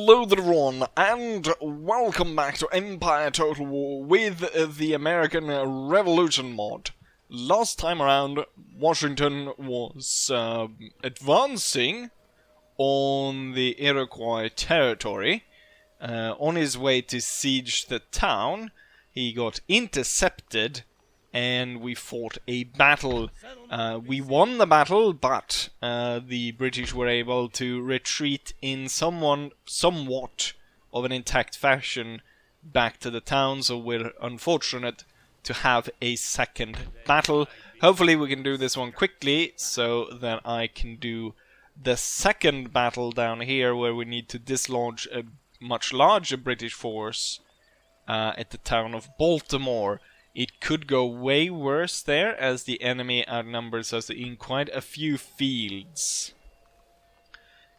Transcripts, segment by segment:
Hello there everyone, and welcome back to Empire Total War with the American Revolution mod. Last time around, Washington was advancing on the Iroquois territory. On his way to siege the town, he got intercepted and we fought a battle. We won the battle, but the British were able to retreat in somewhat of an intact fashion back to the town, so we're unfortunate to have a second battle. Hopefully we can do this one quickly, so that I can do the second battle down here, where we need to dislodge a much larger British force at the town of Baltimore. It could go way worse there, as the enemy outnumbers us in quite a few fields.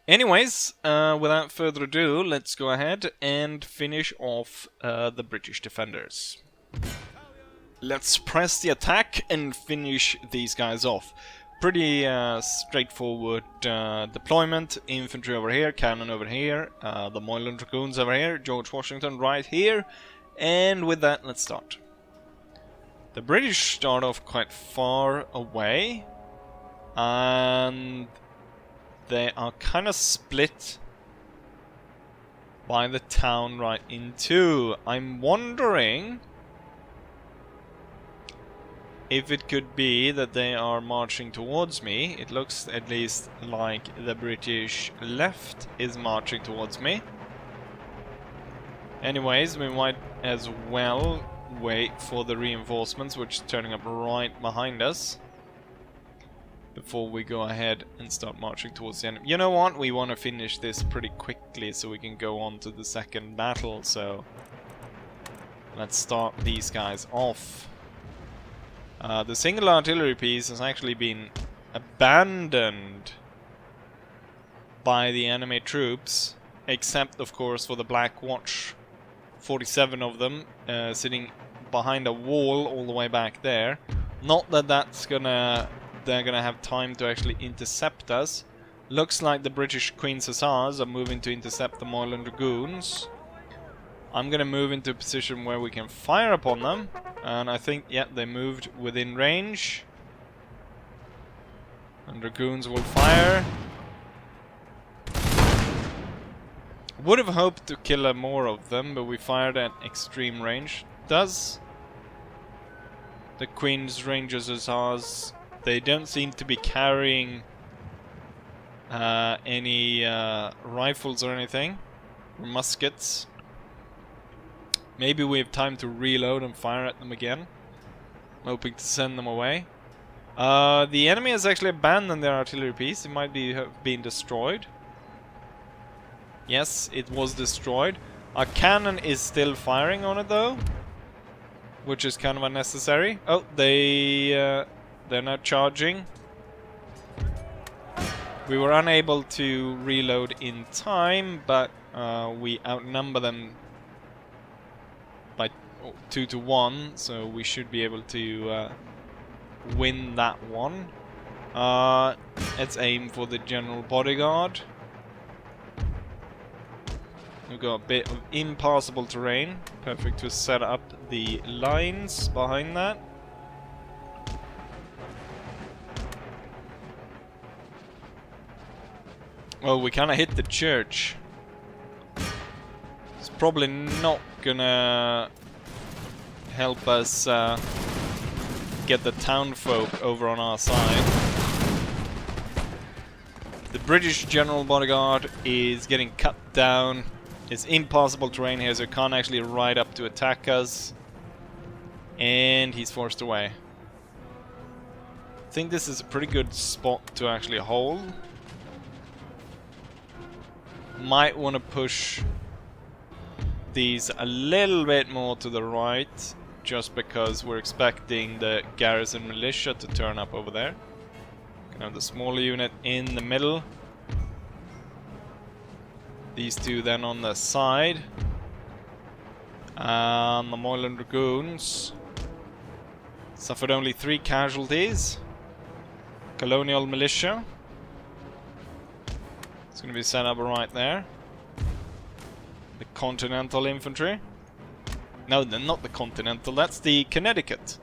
Anyways, without further ado, let's go ahead and finish off the British defenders. Let's press the attack and finish these guys off. Pretty straightforward deployment. Infantry over here, cannon over here, the Moyland Dragoons over here, George Washington right here, and with that, let's start. The British start off quite far away, and they are kind of split by the town right in two. I'm wondering if it could be that they are marching towards me. It looks at least like the British left is marching towards me. Anyways, we might as well wait for the reinforcements, which is turning up right behind us, before we go ahead and start marching towards the enemy. You know what? We want to finish this pretty quickly so we can go on to the second battle, so let's start these guys off. The single artillery piece has actually been abandoned by the enemy troops, except of course for the Black Watch. 47 of them sitting behind a wall all the way back there. Not that they're gonna have time to actually intercept us. Looks like the British Queen's Hussars are moving to intercept the Moyland Dragoons. I'm gonna move into a position where we can fire upon them, and I think, yeah, they moved within range. And Dragoons will fire. Would have hoped to kill more of them, but we fired at extreme range. Does the Queen's Rangers Hussars? They don't seem to be carrying any rifles or anything, or muskets. Maybe we have time to reload and fire at them again. I'm hoping to send them away. The enemy has actually abandoned their artillery piece. It might have been destroyed. Yes, it was destroyed. Our cannon is still firing on it though, which is kind of unnecessary. Oh, they're now charging. We were unable to reload in time, but we outnumber them by 2 to 1, so we should be able to win that one. Let's aim for the General Bodyguard. We've got a bit of impassable terrain, perfect to set up the lines behind that. Well, we kind of hit the church. It's probably not gonna help us get the townfolk over on our side. The British General Bodyguard is getting cut down. It's impossible terrain here, so it can't actually ride up to attack us. And he's forced away. I think this is a pretty good spot to actually hold. Might want to push these a little bit more to the right, just because we're expecting the garrison militia to turn up over there. Can have the smaller unit in the middle. These two then on the side. The Moyland Dragoons suffered only 3 casualties. Colonial Militia. It's going to be set up right there. Continental Infantry. No, not the Continental, that's the Connecticut.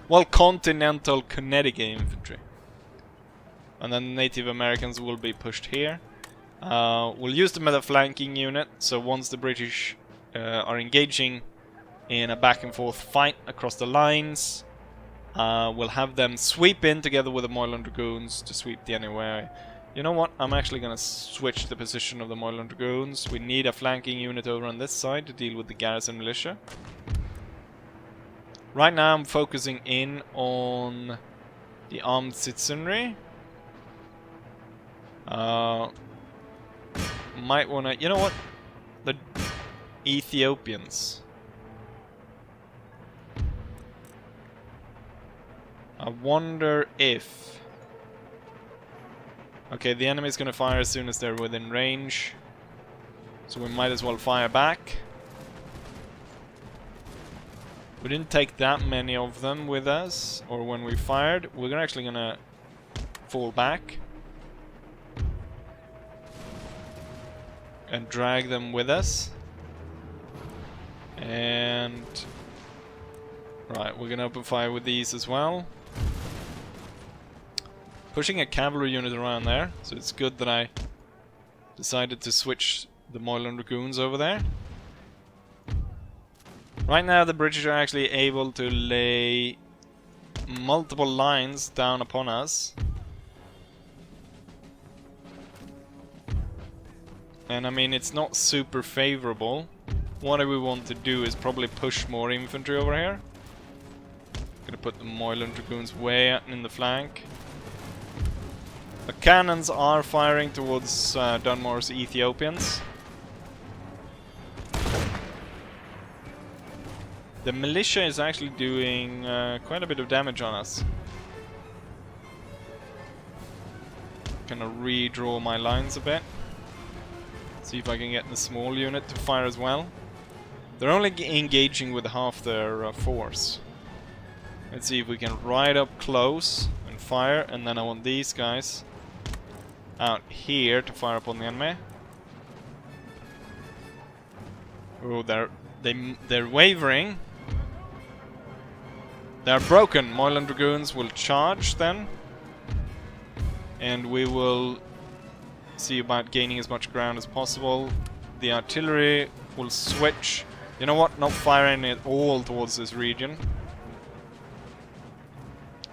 Well, Continental Connecticut Infantry. And then Native Americans will be pushed here. We'll use them as a flanking unit, so once the British are engaging in a back and forth fight across the lines, we'll have them sweep in together with the Moylan Dragoons to sweep the enemy away. You know what? I'm actually gonna switch the position of the Moylan Dragoons. We need a flanking unit over on this side to deal with the garrison militia. Right now I'm focusing in on the armed citizenry. Might wanna... You know what? The Ethiopians. I wonder if... Okay, the enemy's gonna fire as soon as they're within range. So we might as well fire back. We didn't take that many of them with us, or when we fired. We're actually gonna fall back. And drag them with us. And... Right, we're gonna open fire with these as well. Pushing a cavalry unit around there, so it's good that I decided to switch the Moylan Dragoons over there. Right now the British are actually able to lay multiple lines down upon us. And I mean, it's not super favorable. What we want to do is probably push more infantry over here. Gonna put the Moylan Dragoons way out in the flank. The cannons are firing towards Dunmore's Ethiopians. The militia is actually doing quite a bit of damage on us. Gonna redraw my lines a bit. See if I can get the small unit to fire as well. They're only engaging with half their force. Let's see if we can ride up close and fire, and then I want these guys out here to fire upon the enemy. Oh, they're wavering. They're broken. Moylan Dragoons will charge then, and we will see about gaining as much ground as possible. The artillery will switch. You know what? Not firing at all towards this region,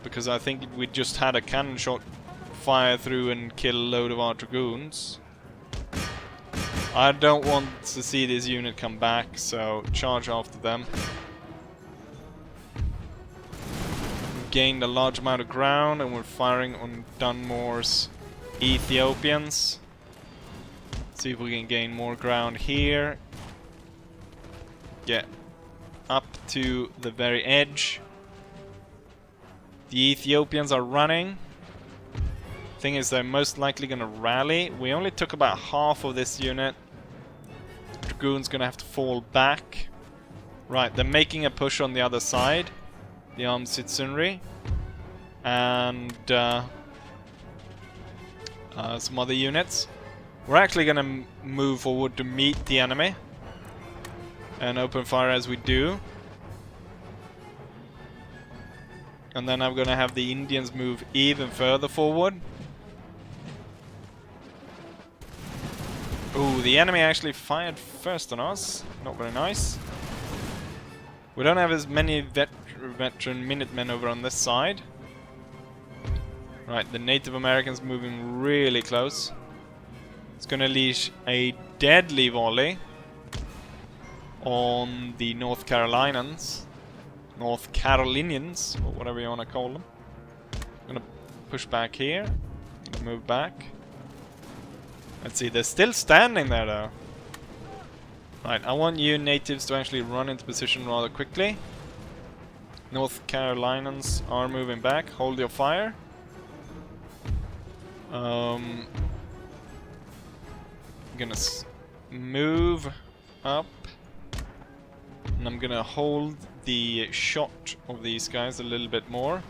because I think we just had a cannon shot fire through and kill a load of our dragoons. I don't want to see this unit come back, so charge after them. We've gained a large amount of ground and we're firing on Dunmore's Ethiopians. See if we can gain more ground here. Get up to the very edge. The Ethiopians are running. Thing is, they're most likely gonna rally. We only took about half of this unit. Dragoon's gonna have to fall back. Right, they're making a push on the other side. The armed citizenry. And some other units. We're actually gonna move forward to meet the enemy. And open fire as we do. And then I'm gonna have the Indians move even further forward. Ooh, the enemy actually fired first on us. Not very nice. We don't have as many veteran Minutemen over on this side. Right, the Native Americans moving really close. It's gonna unleash a deadly volley on the North Carolinians, or whatever you want to call them. I'm gonna push back here. Gonna move back. Let's see, they're still standing there though. Right, I want you natives to actually run into position rather quickly. North Carolinians are moving back. Hold your fire. I'm gonna move up. And I'm gonna hold the shot of these guys a little bit more.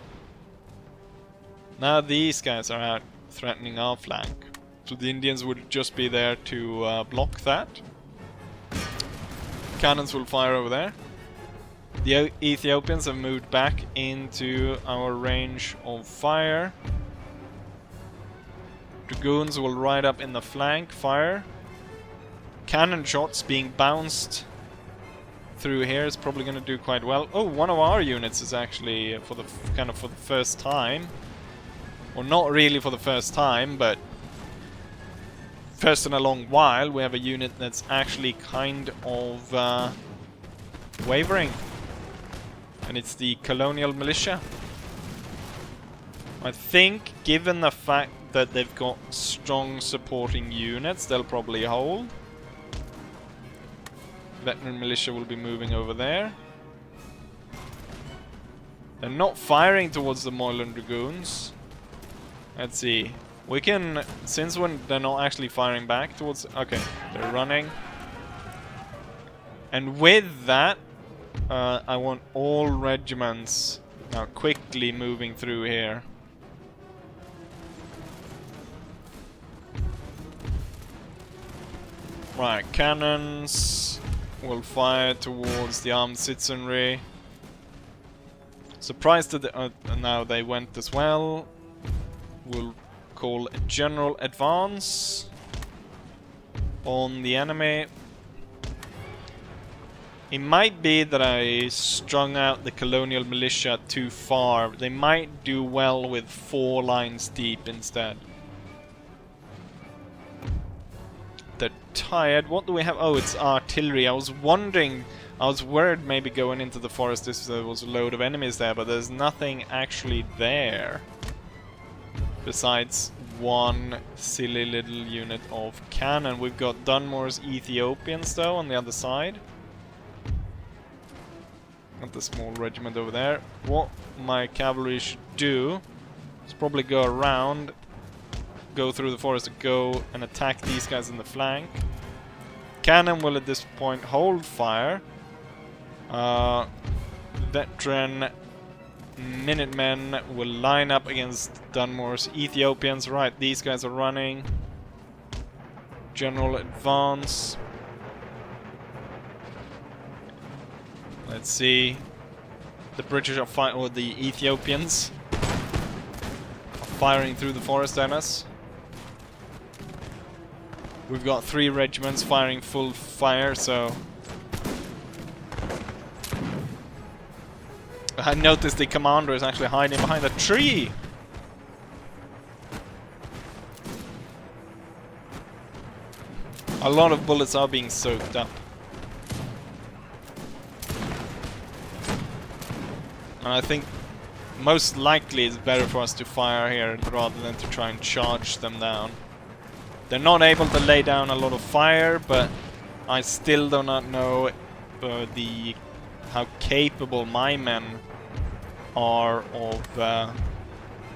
Now these guys are out threatening our flank. So the Indians would just be there to block that. Cannons will fire over there. The Ethiopians have moved back into our range of fire. Dragoons will ride up in the flank, fire. Cannon shots being bounced through here is probably going to do quite well. Oh, one of our units is actually for the for the first time. Well, not really for the first time, but first in a long while, we have a unit that's actually kind of wavering. And it's the Colonial Militia. I think, given the fact that they've got strong supporting units, they'll probably hold. Veteran Militia will be moving over there. They're not firing towards the Moylan Dragoons. Let's see. We can, since when they're not actually firing back towards... Okay, they're running. And with that, I want all regiments now quickly moving through here. Right, cannons will fire towards the armed citizenry. Surprised that now they went as well. We'll call a general advance on the enemy. It might be that I strung out the Colonial Militia too far. They might do well with 4 lines deep instead. They're tired. What do we have? Oh, it's artillery. I was wondering, I was worried maybe going into the forest if there was a load of enemies there, but there's nothing actually there. Besides one silly little unit of cannon. We've got Dunmore's Ethiopians though on the other side. Got the small regiment over there. What my cavalry should do is probably go around, go through the forest, go and attack these guys in the flank. Cannon will at this point hold fire. Veteran Minutemen will line up against Dunmore's Ethiopians. Right, these guys are running. General advance. Let's see. The British are fighting, or the Ethiopians are firing through the forest at us. We've got 3 regiments firing full fire, so I noticed the commander is actually hiding behind a tree. A lot of bullets are being soaked up. And I think most likely it's better for us to fire here rather than to try and charge them down. They're not able to lay down a lot of fire, but I still do not know how capable my men are of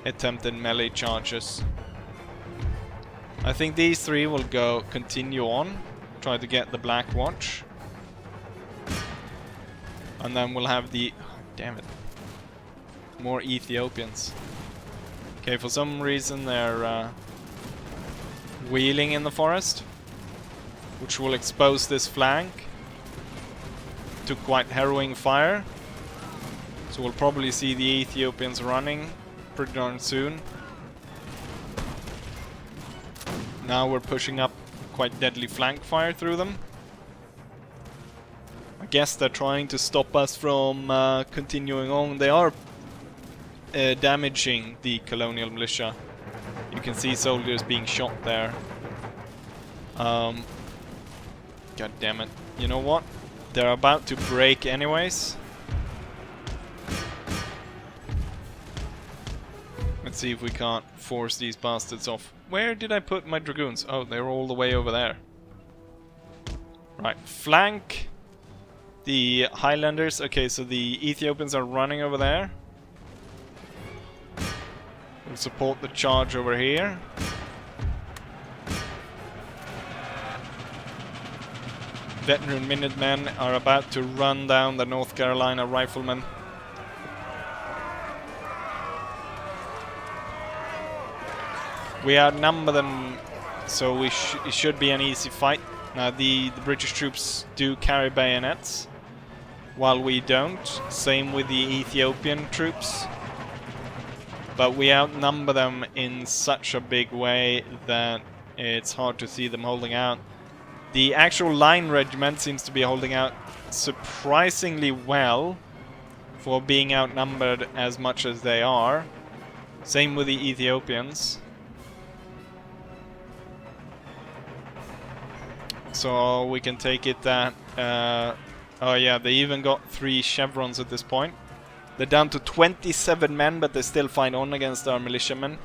attempted melee charges. I think these 3 will continue on, try to get the Black Watch. And then we'll have the... damn it. More Ethiopians. Okay, for some reason they're wheeling in the forest, which will expose this flank to quite harrowing fire. So we'll probably see the Ethiopians running pretty darn soon. Now we're pushing up quite deadly flank fire through them. I guess they're trying to stop us from continuing on. They are damaging the Colonial Militia. You can see soldiers being shot there. God damn it. You know what? They're about to break anyways. Let's see if we can't force these bastards off. Where did I put my dragoons? Oh, they're all the way over there. Right, flank the Highlanders. Okay, so the Ethiopians are running over there. We'll support the charge over here. Veteran Minutemen are about to run down the North Carolina Riflemen. We outnumber them, so it should be an easy fight. Now the British troops do carry bayonets, while we don't. Same with the Ethiopian troops. But we outnumber them in such a big way that it's hard to see them holding out. The actual line regiment seems to be holding out surprisingly well for being outnumbered as much as they are. Same with the Ethiopians. So we can take it that... oh yeah, they even got 3 chevrons at this point. They're down to 27 men, but they still fight on against our militiamen.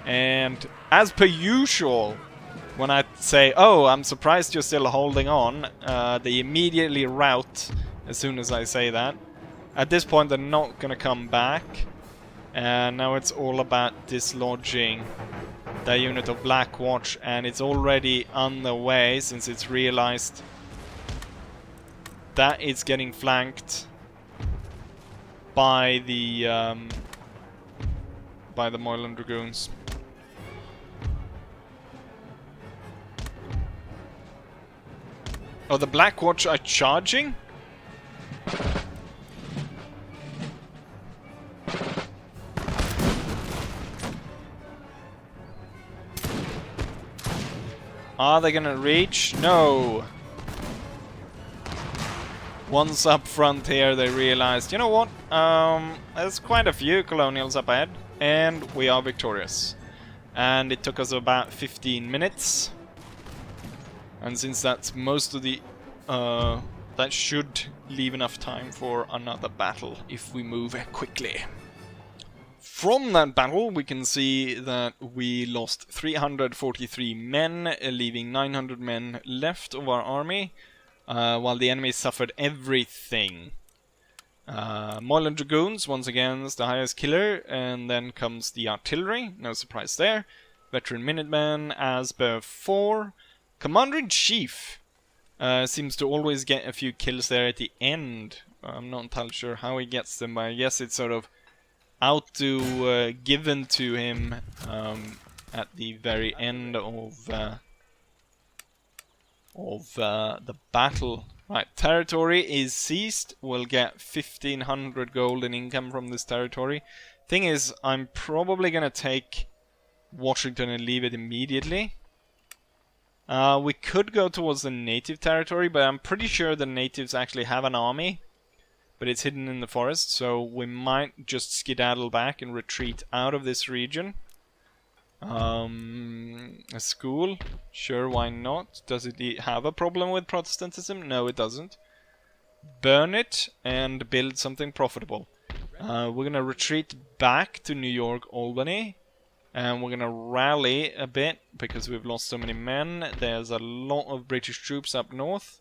And as per usual, when I say, oh, I'm surprised you're still holding on, they immediately rout as soon as I say that. At this point, they're not going to come back. And now it's all about dislodging the unit of Blackwatch, and it's already on the way since it's realized that it's getting flanked by the Moylan Dragoons. Oh, the Blackwatch are charging? Are they gonna reach? No! Once up front here, they realized, you know what? There's quite a few colonials up ahead, and we are victorious. And it took us about 15 minutes. And since that's most of the... that should leave enough time for another battle if we move quickly. From that battle, we can see that we lost 343 men, leaving 900 men left of our army, while the enemy suffered everything. Moylan Dragoons, once again, is the highest killer, and then comes the artillery, no surprise there. Veteran Minutemen, as before. Commander-in-Chief seems to always get a few kills there at the end. I'm not entirely sure how he gets them, but I guess it's sort of given to him at the very end of the battle. Right, territory is seized. We'll get 1500 gold in income from this territory. Thing is, I'm probably gonna take Washington and leave it immediately. We could go towards the native territory, but I'm pretty sure the natives actually have an army. But it's hidden in the forest, so we might just skedaddle back and retreat out of this region. A school? Sure, why not? Does it have a problem with Protestantism? No, it doesn't. Burn it and build something profitable. We're gonna retreat back to New York, Albany. And we're gonna rally a bit because we've lost so many men. There's a lot of British troops up north.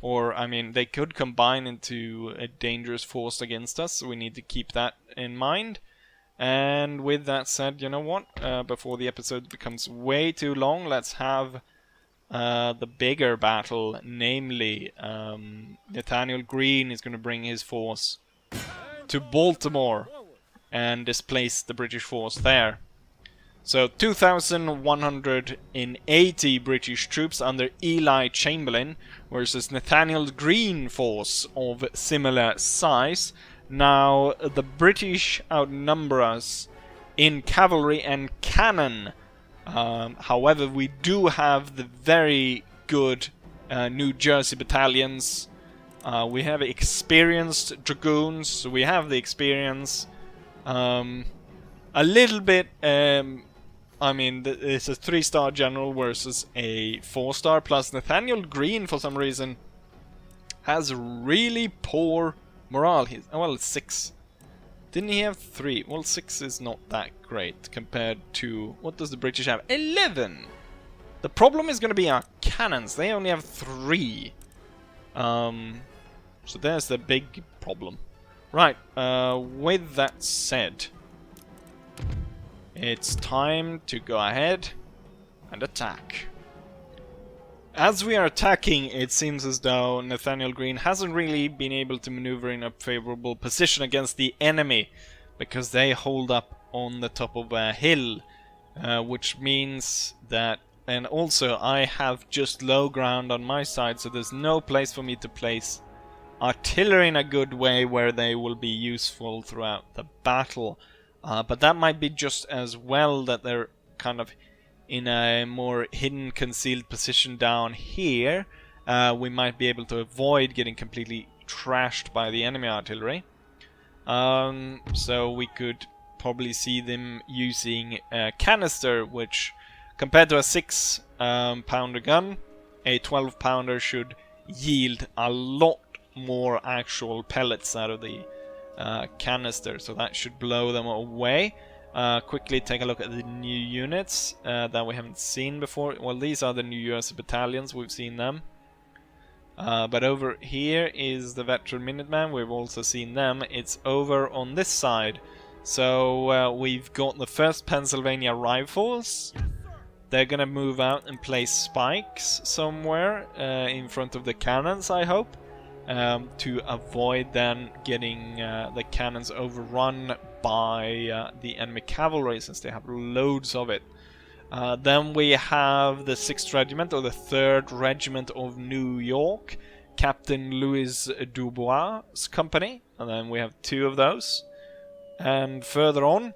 Or, I mean, they could combine into a dangerous force against us, so we need to keep that in mind. And with that said, you know what? Before the episode becomes way too long, let's have the bigger battle. Namely, Nathaniel Greene is going to bring his force to Baltimore and displace the British force there. So 2,180 British troops under Eli Chamberlain versus Nathaniel Greene force of similar size. Now the British outnumber us in cavalry and cannon. However, we do have the very good New Jersey battalions. We have experienced dragoons, so we have the experience. A little bit... I mean, it's a 3-star general versus a 4-star, plus Nathaniel Greene, for some reason, has really poor morale. Well, it's 6. Didn't he have 3? Well, 6 is not that great compared to... What does the British have? 11! The problem is going to be our cannons. They only have 3. So there's the big problem. Right, with that said... It's time to go ahead and attack. As we are attacking, it seems as though Nathaniel Greene hasn't really been able to maneuver in a favorable position against the enemy, because they hold up on the top of a hill, which means that And also, I have just low ground on my side, so there's no place for me to place artillery in a good way where they will be useful throughout the battle. But that might be just as well that they're kind of in a more hidden, concealed position down here. We might be able to avoid getting completely trashed by the enemy artillery. So we could probably see them using a canister, which compared to a 6-pounder gun, a 12-pounder should yield a lot more actual pellets out of the canister, so that should blow them away. Quickly take a look at the new units that we haven't seen before. Well, these are the new US battalions, we've seen them. But over here is the veteran Minuteman, we've also seen them. It's over on this side. So we've got the 1st Pennsylvania Rifles. They're gonna move out and place spikes somewhere in front of the cannons, I hope, to avoid then getting the cannons overrun by the enemy cavalry, since they have loads of it. Then we have the 6th Regiment, or the 3rd Regiment of New York, Captain Louis Dubois' company, and then we have 2 of those. And further on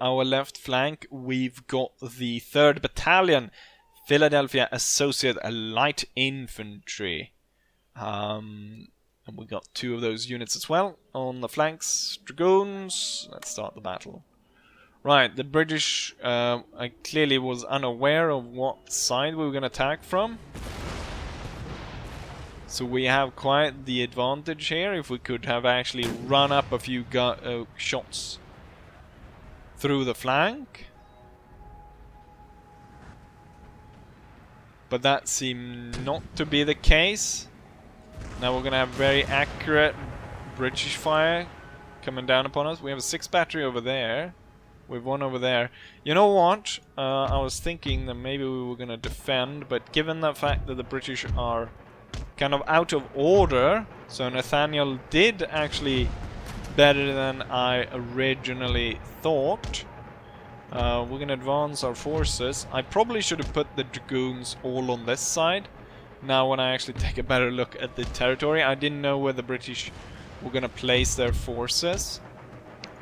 our left flank, we've got the 3rd Battalion, Philadelphia Associate Light Infantry. And we got 2 of those units as well. On the flanks, Dragoons. Let's start the battle. Right, the British, I clearly was unaware of what side we were going to attack from. So we have quite the advantage here. If we could have actually run up a few shots through the flank. But that seemed not to be the case. Now we're going to have very accurate British fire coming down upon us. We have a 6 battery over there. We've one over there. You know what? I was thinking that maybe we were going to defend, but given the fact that the British are kind of out of order, so Nathaniel did actually better than I originally thought. We're going to advance our forces. I probably should have put the Dragoons all on this side. Now when I actually take a better look at the territory, I didn't know where the British were going to place their forces.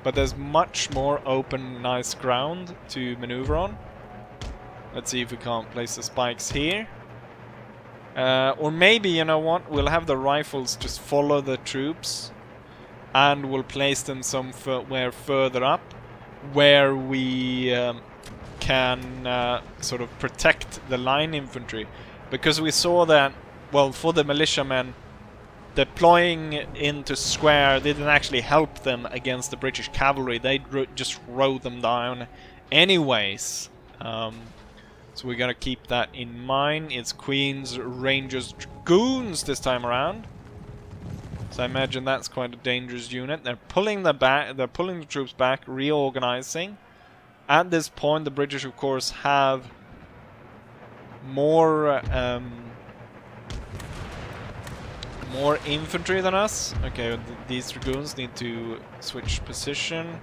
But there's much more open, nice ground to maneuver on. Let's see if we can't place the spikes here. Or maybe, you know what, we'll have the rifles just follow the troops. And we'll place them somewhere further up, where we can sort of protect the line infantry. Because we saw that, well, for the militiamen, deploying into square didn't actually help them against the British cavalry. They just rode them down anyways. So we gotta keep that in mind. It's Queen's Rangers Dragoons this time around. So I imagine that's quite a dangerous unit. They're pulling the troops back, reorganizing. At this point, the British, of course, have more infantry than us. Okay, these Dragoons need to switch position.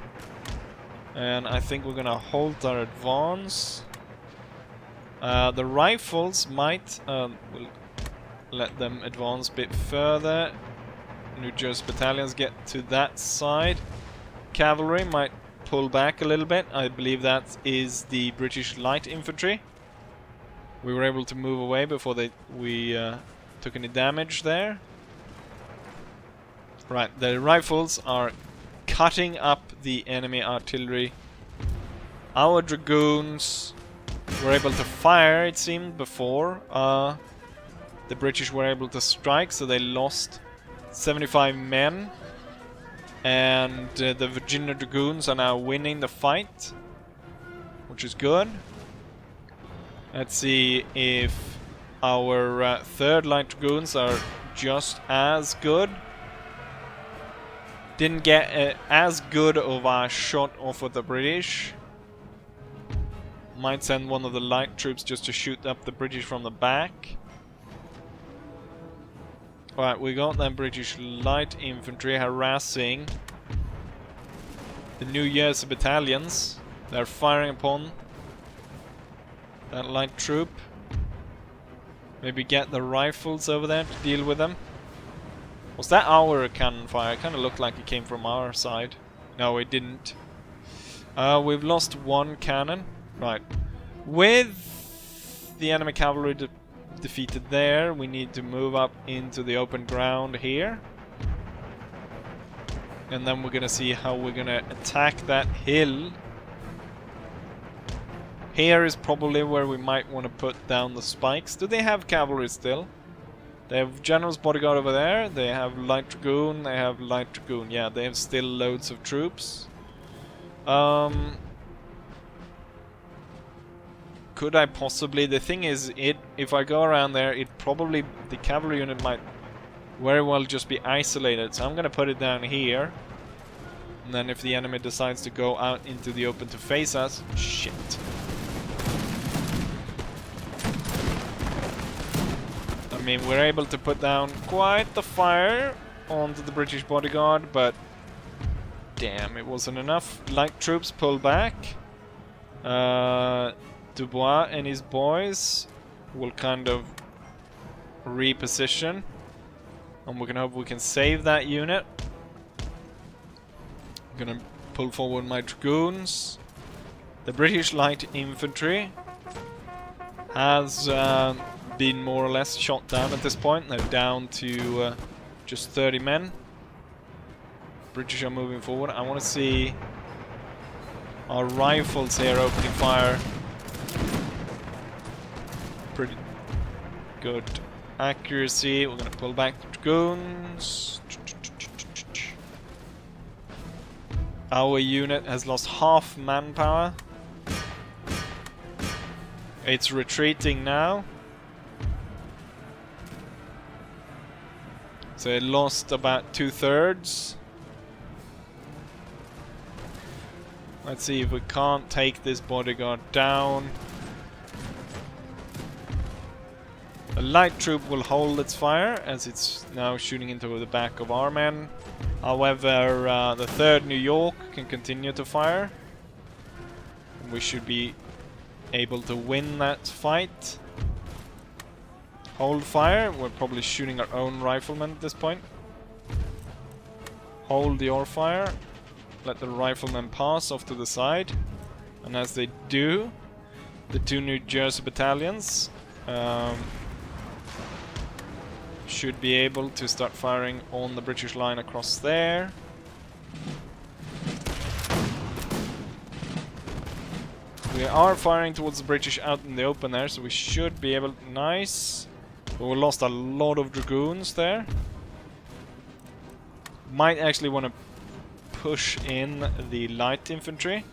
And I think we're gonna halt our advance. The rifles might... we'll let them advance a bit further. New Jersey battalions get to that side. Cavalry might pull back a little bit. I believe that is the British light infantry. We were able to move away before we took any damage there. Right, the rifles are cutting up the enemy artillery. Our Dragoons were able to fire, it seemed, before the British were able to strike, so they lost 75 men. And the Virginia Dragoons are now winning the fight, which is good. Let's see if our 3rd Light Dragoons are just as good. Didn't get as good of a shot off of the British. Might send one of the light troops just to shoot up the British from the back. Alright, we got that British light infantry harassing the New Jersey battalions. They're firing upon that light troop. Maybe get the rifles over there to deal with them. Was that our cannon fire? It kind of looked like it came from our side. No, it didn't. We've lost one cannon. Right. With the enemy cavalry defeated there, we need to move up into the open ground here. And then we're gonna see how we're gonna attack that hill. Here is probably where we might want to put down the spikes. Do they have cavalry still? They have General's Bodyguard over there. They have Light Dragoon. They have Light Dragoon. Yeah, they have still loads of troops. Could I possibly... The thing is, if I go around there, the cavalry unit might very well just be isolated. So I'm going to put it down here. And then if the enemy decides to go out into the open to face us... Shit. I mean, we're able to put down quite the fire onto the British bodyguard, but damn, it wasn't enough. Light troops pull back. Dubois and his boys will kind of reposition, and we're gonna hope we can save that unit. I'm gonna pull forward my dragoons. The British light infantry has been more or less shot down at this point. They're down to just 30 men. British are moving forward. I want to see our rifles here opening fire. Pretty good accuracy. We're going to pull back the dragoons. Our unit has lost half manpower. It's retreating now. So it lost about 2/3. Let's see if we can't take this bodyguard down. The light troop will hold its fire as it's now shooting into the back of our men. However, the 3rd New York can continue to fire. We should be able to win that fight. Hold fire. We're probably shooting our own riflemen at this point. Hold your fire. Let the riflemen pass off to the side. And as they do, the 2 New Jersey battalions should be able to start firing on the British line across there. We are firing towards the British out in the open there, so we should be able... Nice. But we lost a lot of dragoons there. Might actually want to push in the light infantry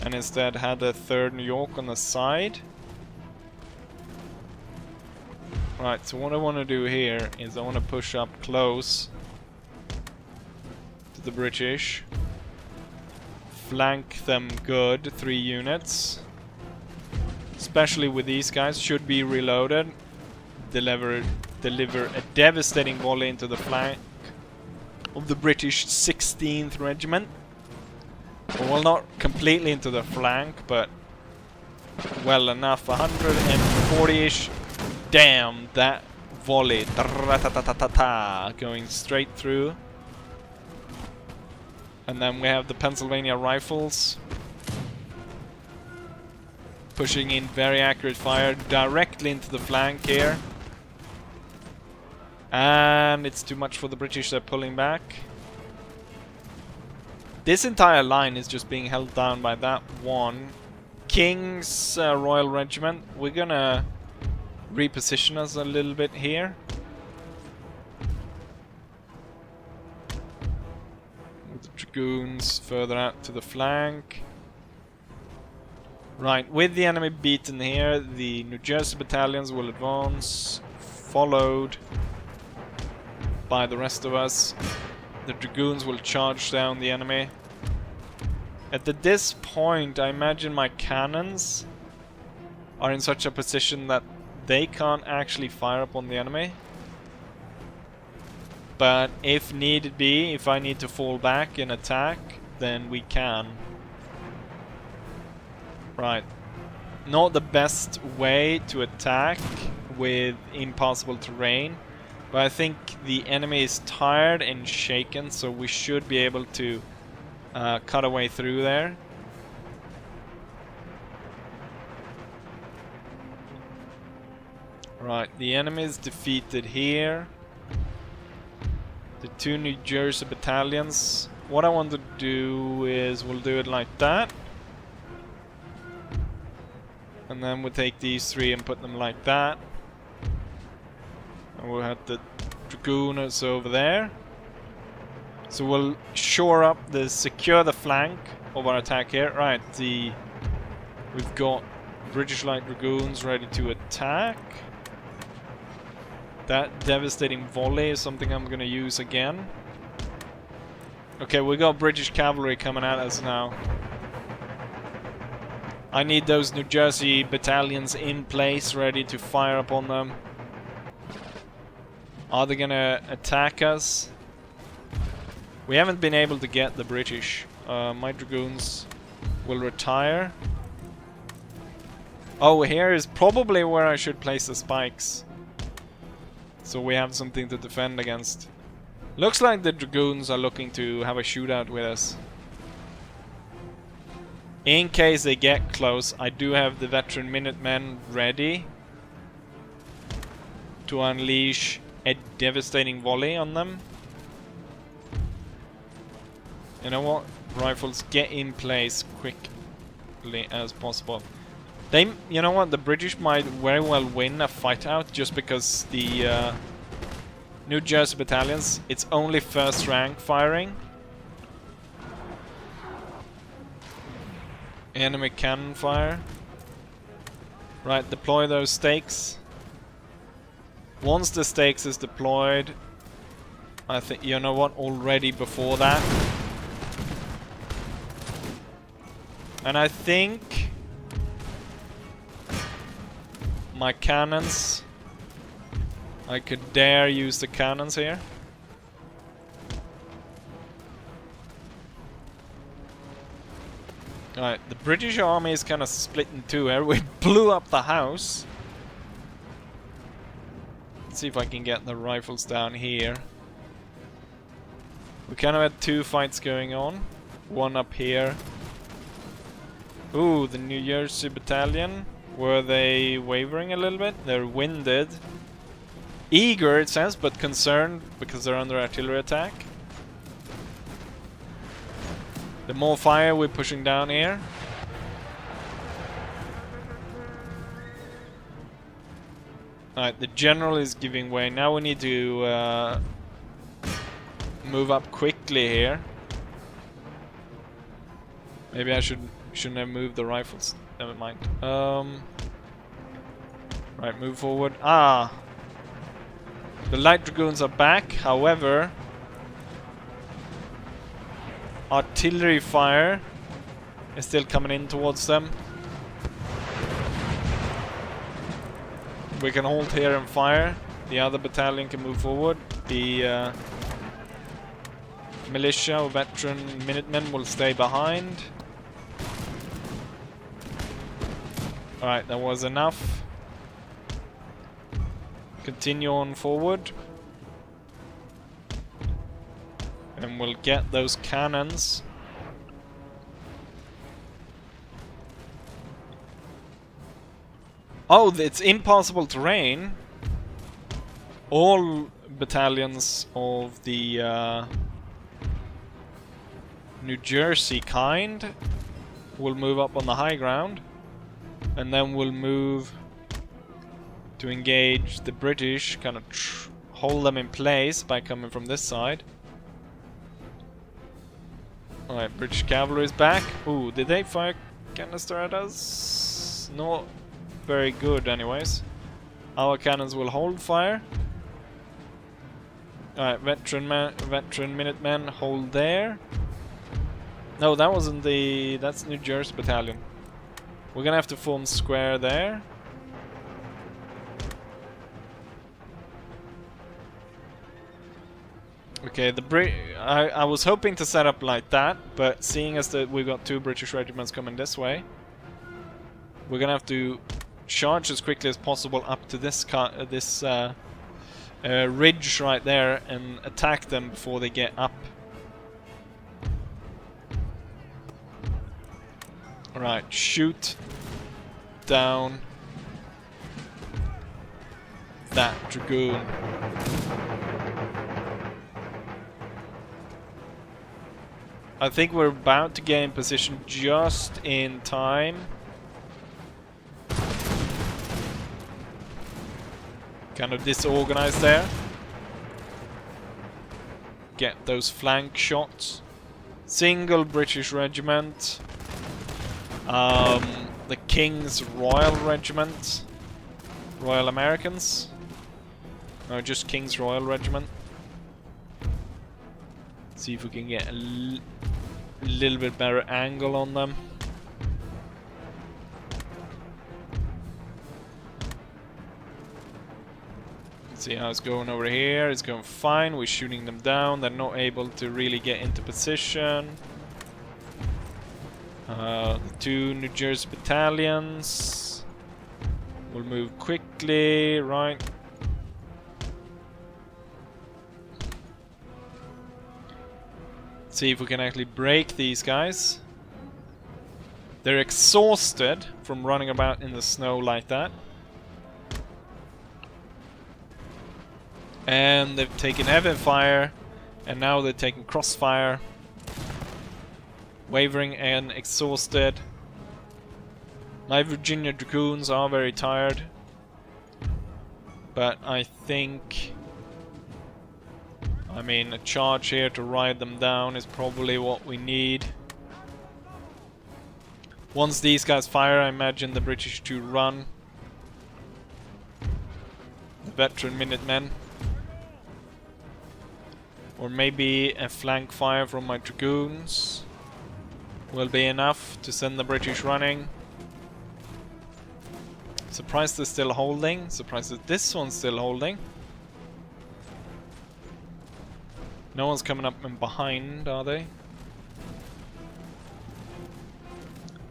and instead had a 3rd New York on the side. Right, so what I want to do here is I want to push up close to the British. Flank them good, 3 units. Especially with these guys, should be reloaded. Deliver a devastating volley into the flank of the British 16th Regiment. Well, not completely into the flank, but well enough. 140-ish. Damn, that volley. Going straight through. And then we have the Pennsylvania Rifles. Pushing in very accurate fire directly into the flank here. And it's too much for the British, they're pulling back. This entire line is just being held down by that one. King's Royal Regiment. We're gonna reposition us a little bit here. With the Dragoons further out to the flank. Right, with the enemy beaten here, the New Jersey battalions will advance, followed by the rest of us. The Dragoons will charge down the enemy. At this point, I imagine my cannons are in such a position that they can't actually fire upon the enemy. But if need be, if I need to fall back and attack, then we can. Right. not the best way to attack with impossible terrain, but I think the enemy is tired and shaken, so we should be able to cut a way through there. Right, the enemy is defeated here. The 2 New Jersey battalions. What I want to do is we'll do it like that. And then we'll take these 3 and put them like that. And we'll have the Dragooners over there. So we'll shore up secure the flank of our attack here. Right, we've got British Light Dragoons ready to attack. That devastating volley is something I'm gonna use again. Okay, we got British cavalry coming at us now. I need those New Jersey battalions in place, ready to fire upon them. Are they gonna attack us? We haven't been able to get the British. My Dragoons will retire. Oh, here is probably where I should place the spikes. So we have something to defend against. Looks like the Dragoons are looking to have a shootout with us. In case they get close, I do have the veteran Minutemen ready to unleash a devastating volley on them. You know what? Rifles, get in place quickly as possible. You know what? The British might very well win a fight out just because the New Jersey battalions, it's only first rank firing. Enemy cannon fire. Right, deploy those stakes. Once the stakes is deployed, I think, you know what? Already before that. And I think my cannons, I could dare use the cannons here. Alright, the British army is kind of split in two here. We blew up the house. Let's see if I can get the rifles down here. We kind of had 2 fights going on. One up here. Ooh, the New Jersey battalion. Were they wavering a little bit? They're winded. Eager, it says, but concerned because they're under artillery attack. The more fire we're pushing down here. Alright, the general is giving way. Now we need to move up quickly here. Maybe I shouldn't have moved the rifles. Never mind. Right, move forward. Ah! The light dragoons are back, however, artillery fire is still coming in towards them. We can hold here and fire. The other battalion can move forward. The militia or veteran Minutemen will stay behind. Alright, that was enough. Continue on forward. And we'll get those cannons. Oh, it's impossible terrain. All battalions of the New Jersey kind will move up on the high ground. And then we'll move to engage the British, kind of hold them in place by coming from this side. Alright, British cavalry is back. Ooh, did they fire canister at us? Not very good anyways. Our cannons will hold fire. Alright, veteran Minutemen hold there. No, that wasn't that's New Jersey battalion. We're gonna have to form square there. Okay, I was hoping to set up like that, but seeing as that we've got 2 British regiments coming this way, We're gonna have to charge as quickly as possible up to this ridge right there and attack them before they get up. Alright, shoot down that Dragoon. I think we're about to get in position just in time. Kind of disorganized there. Get those flank shots. Single British regiment. The King's Royal Regiment. Royal Americans. No, just King's Royal Regiment. See if we can get a little bit better angle on them. Let's see how it's going over here. It's going fine. We're shooting them down. They're not able to really get into position. The two New Jersey battalions will move quickly, right? See if we can actually break these guys. They're exhausted from running about in the snow like that. And they've taken heavy fire, and now they're taking crossfire. Wavering and exhausted. My Virginia Dragoons are very tired. But I think... I mean, a charge here to ride them down is probably what we need. Once these guys fire, I imagine the British to run. The veteran Minutemen. Or maybe a flank fire from my Dragoons will be enough to send the British running. Surprised they're still holding. Surprised that this one's still holding. No one's coming up and behind, are they?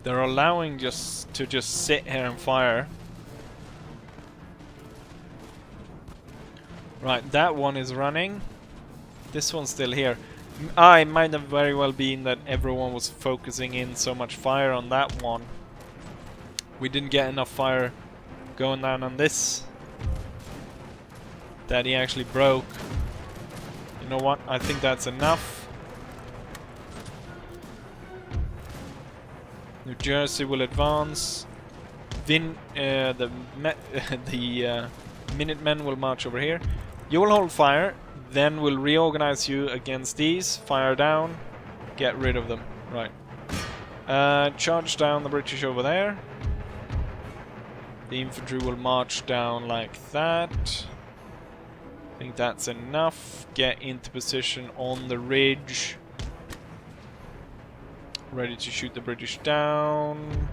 They're allowing to just sit here and fire. Right, that one is running. This one's still here. It might have very well been that everyone was focusing in so much fire on that one. We didn't get enough fire going down on this that he actually broke. You know what? I think that's enough. New Jersey will advance. The Minutemen will march over here. You will hold fire. Then we'll reorganize you against these. Fire down. Get rid of them. Right. Charge down the British over there. The infantry will march down like that. I think that's enough. Get into position on the ridge. Ready to shoot the British down.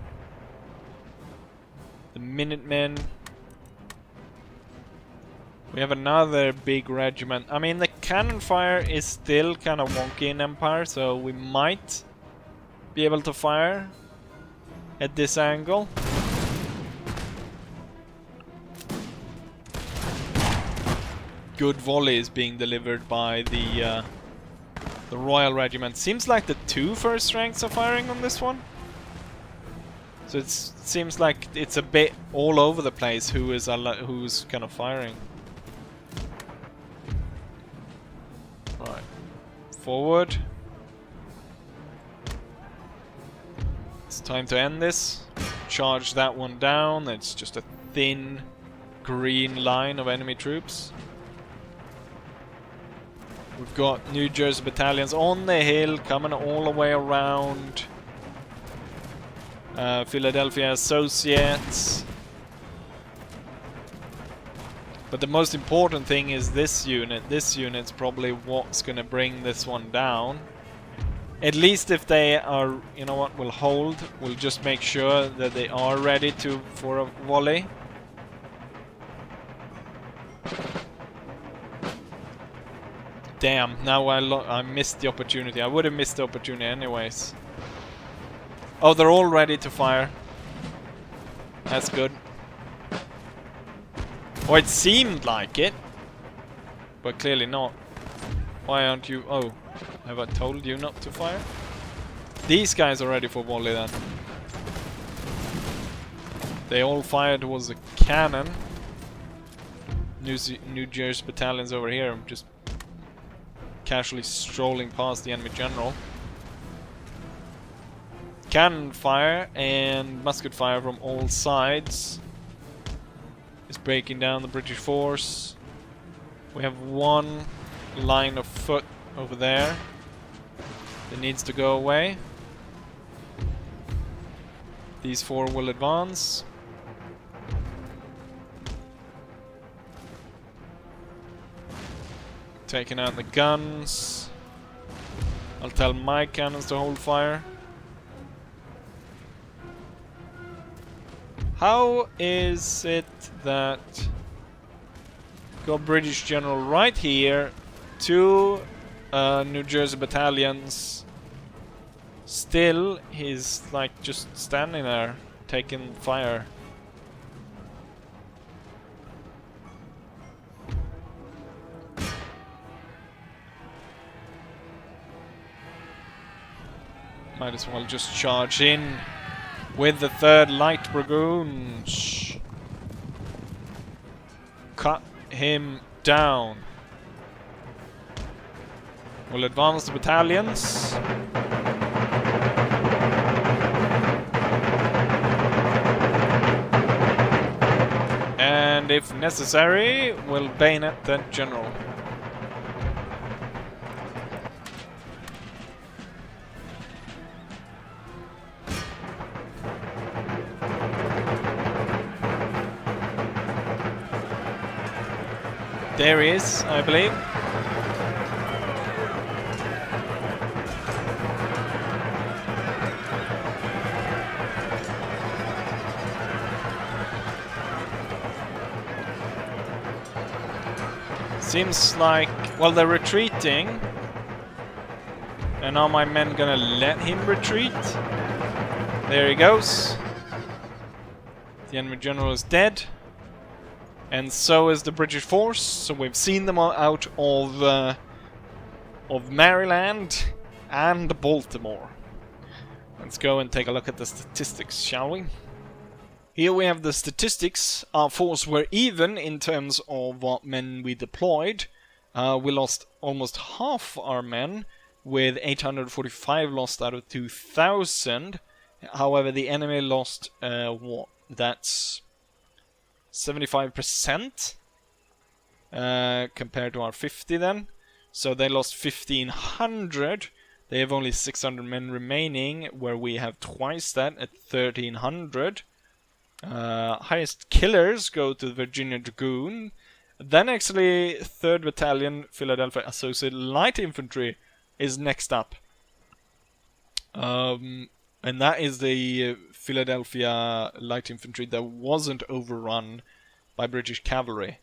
The Minutemen. We have another big regiment. I mean, the cannon fire is still kind of wonky in Empire, so we might be able to fire at this angle. Good volleys being delivered by the Royal Regiment. Seems like the two first ranks are firing on this one. So it seems like it's a bit all over the place who's kind of firing. Right, forward. It's time to end this. Charge that one down. It's just a thin green line of enemy troops. We've got New Jersey battalions on the hill coming all the way around. Philadelphia Associates. But the most important thing is this unit. This unit's probably what's going to bring this one down. At least if they are, you know what, we'll hold. We'll just make sure that they are ready for a volley. Damn, now I missed the opportunity. I would have missed the opportunity anyways. Oh, they're all ready to fire. That's good. Or it seemed like it. But clearly not. Why aren't you... Oh, have I told you not to fire? These guys are ready for volley then. They all fire towards the cannon. New Jersey battalions over here. I'm just casually strolling past the enemy general. Cannon fire and musket fire from all sides is breaking down the British force. We have one line of foot over there that needs to go away. These four will advance. Taking out the guns. I'll tell my cannons to hold fire. How is it that got British general right here, two New Jersey battalions, still he's like just standing there taking fire? Might as well just charge in with the 3rd Light Dragoons. Cut him down. We'll advance the battalions. And if necessary, we'll bayonet that general. There he is, I believe. Seems like, well, they're retreating. And are my men gonna let him retreat? There he goes. The enemy general is dead. And so is the British force. So we've seen them out of Maryland and Baltimore. Let's go and take a look at the statistics, shall we? Here we have the statistics. Our force were even in terms of what men we deployed. We lost almost half our men, with 845 lost out of 2,000. However, the enemy lost, what? That's 75% compared to our 50 then. So they lost 1,500. They have only 600 men remaining, where we have twice that at 1,300. Highest killers go to the Virginia Dragoon. Then actually 3rd Battalion Philadelphia Associated Light Infantry is next up. And that is the Philadelphia Light Infantry that wasn't overrun by British cavalry.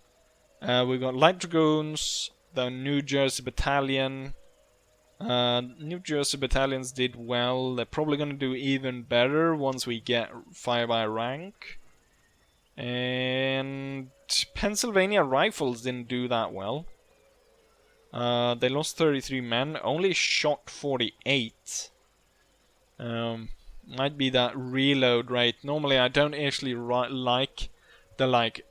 We've got Light Dragoons, the New Jersey Battalion. New Jersey Battalions did well. They're probably going to do even better once we get fire by rank. And Pennsylvania Rifles didn't do that well. They lost 33 men, only shot 48. Might be that reload rate. Normally I don't actually like the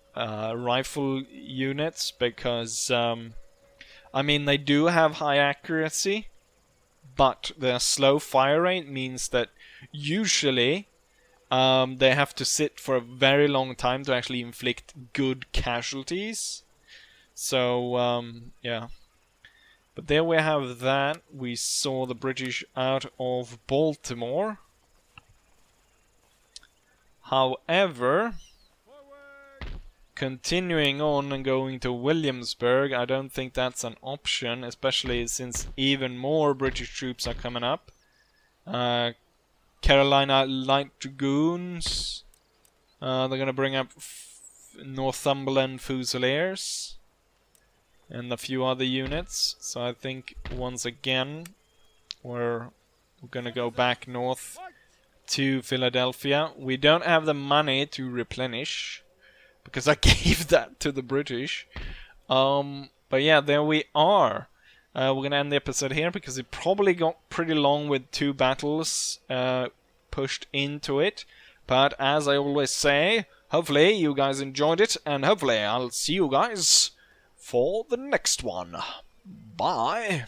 rifle units because I mean they do have high accuracy, but their slow fire rate means that usually they have to sit for a very long time to actually inflict good casualties. So yeah. But there we have that. We saw the British out of Baltimore. However, continuing on and going to Williamsburg, I don't think that's an option, especially since even more British troops are coming up. Carolina Light Dragoons. They're going to bring up Northumberland Fusiliers. And a few other units. So I think once again we're going to go back north to Philadelphia. We don't have the money to replenish because I gave that to the British. But yeah, there we are. We're gonna end the episode here because it probably got pretty long with 2 battles pushed into it. But as I always say, hopefully you guys enjoyed it, and hopefully I'll see you guys for the next one. Bye!